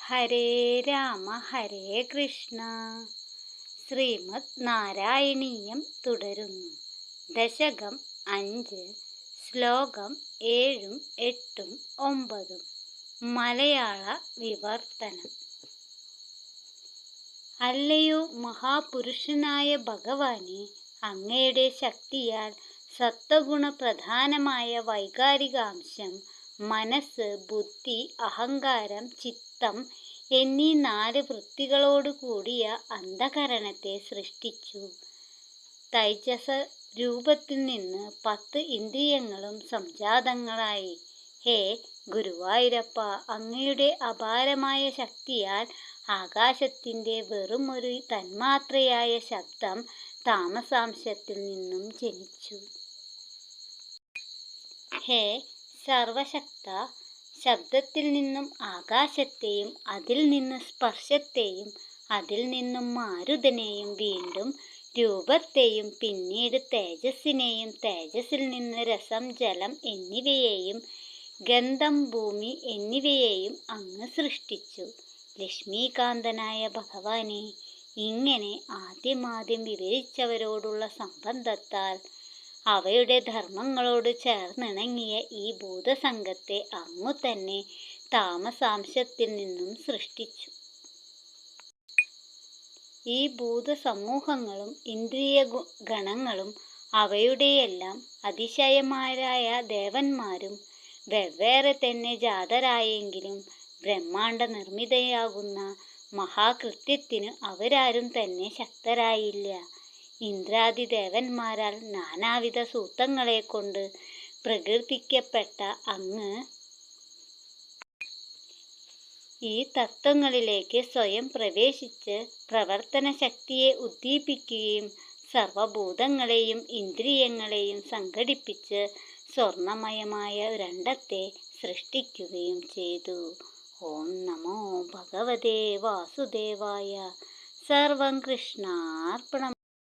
ഹരേ രാമ ഹരേ കൃഷ്ണ. ശ്രീമദ് നാരായണീയം തുടരുന്നു. ദശകം 5, ശ്ലോകം 7, 8, 9. മലയാള വിവർത്തനം. അല്ലയോ മഹാപുരുഷനായ ഭഗവാനെ, അങ്ങയുടെ ശക്തിയാൽ സത്വഗുണപ്രധാനമായ വൈകാരികാംശം മനസ്സ്, ബുദ്ധി, അഹങ്കാരം, ചിത്തം എന്നീ 4 വൃത്തികളോടു കൂടിയ അന്ധകരണത്തെ സൃഷ്ടിച്ചു. തൈജസ രൂപത്തിൽ നിന്ന് 10 ഇന്ദ്രിയങ്ങളും സംജാതങ്ങളായി. ഹേ ഗുരുവായൂരപ്പ, അങ്ങയുടെ അപാരമായ ശക്തിയാൽ ആകാശത്തിൻ്റെ വെറുമൊരു തന്മാത്രയായ ശബ്ദം താമസാംശത്തിൽ നിന്നും ജനിച്ചു. ഹേ സർവശക്ത, ശബ്ദത്തിൽ നിന്നും ആകാശത്തെയും അതിൽ നിന്ന് സ്പർശത്തെയും അതിൽ നിന്നും മാരുതനെയും വീണ്ടും രൂപത്തെയും പിന്നീട് തേജസ്സിനെയും തേജസ്സിൽ നിന്ന് രസം, ജലം എന്നിവയെയും ഗന്ധം, ഭൂമി എന്നിവയെയും അങ്ങ് സൃഷ്ടിച്ചു. ലക്ഷ്മീകാന്തനായ ഭഗവാനെ, ഇങ്ങനെ ആദ്യം വിവരിച്ചവരോടുള്ള സംബന്ധത്താൽ അവയുടെ ധർമ്മങ്ങളോട് ചേർന്നിണങ്ങിയ ഈ ഭൂതസംഘത്തെ അങ്ങു തന്നെ താമസാംശത്തിൽ നിന്നും സൃഷ്ടിച്ചു. ഈ ഭൂതസമൂഹങ്ങളും ഇന്ദ്രിയ ഗണങ്ങളും അവയുടെയെല്ലാം അതിശയന്മാരായ ദേവന്മാരും വെവ്വേറെ തന്നെ ജാതരായെങ്കിലും ബ്രഹ്മാണ്ഡ നിർമ്മിതയാകുന്ന മഹാകൃത്യത്തിനു അവരാരും തന്നെ ശക്തരായില്ല. ഇന്ദ്രാദി ദേവന്മാരാൽ നാനാവിധ സൂത്രങ്ങളെക്കൊണ്ട് പ്രകീർത്തിക്കപ്പെട്ട അങ്ങ് ഈ തത്വങ്ങളിലേക്ക് സ്വയം പ്രവേശിച്ച് പ്രവർത്തന ശക്തിയെ ഉദ്ദീപിക്കുകയും സർവഭൂതങ്ങളെയും ഇന്ദ്രിയങ്ങളെയും സംഘടിപ്പിച്ച് സ്വർണമയമായ ഒരണ്ഡത്തെ സൃഷ്ടിക്കുകയും ചെയ്തു. ഓം നമോ ഭഗവതേ വാസുദേവായ. സർവം കൃഷ്ണാർപ്പണം.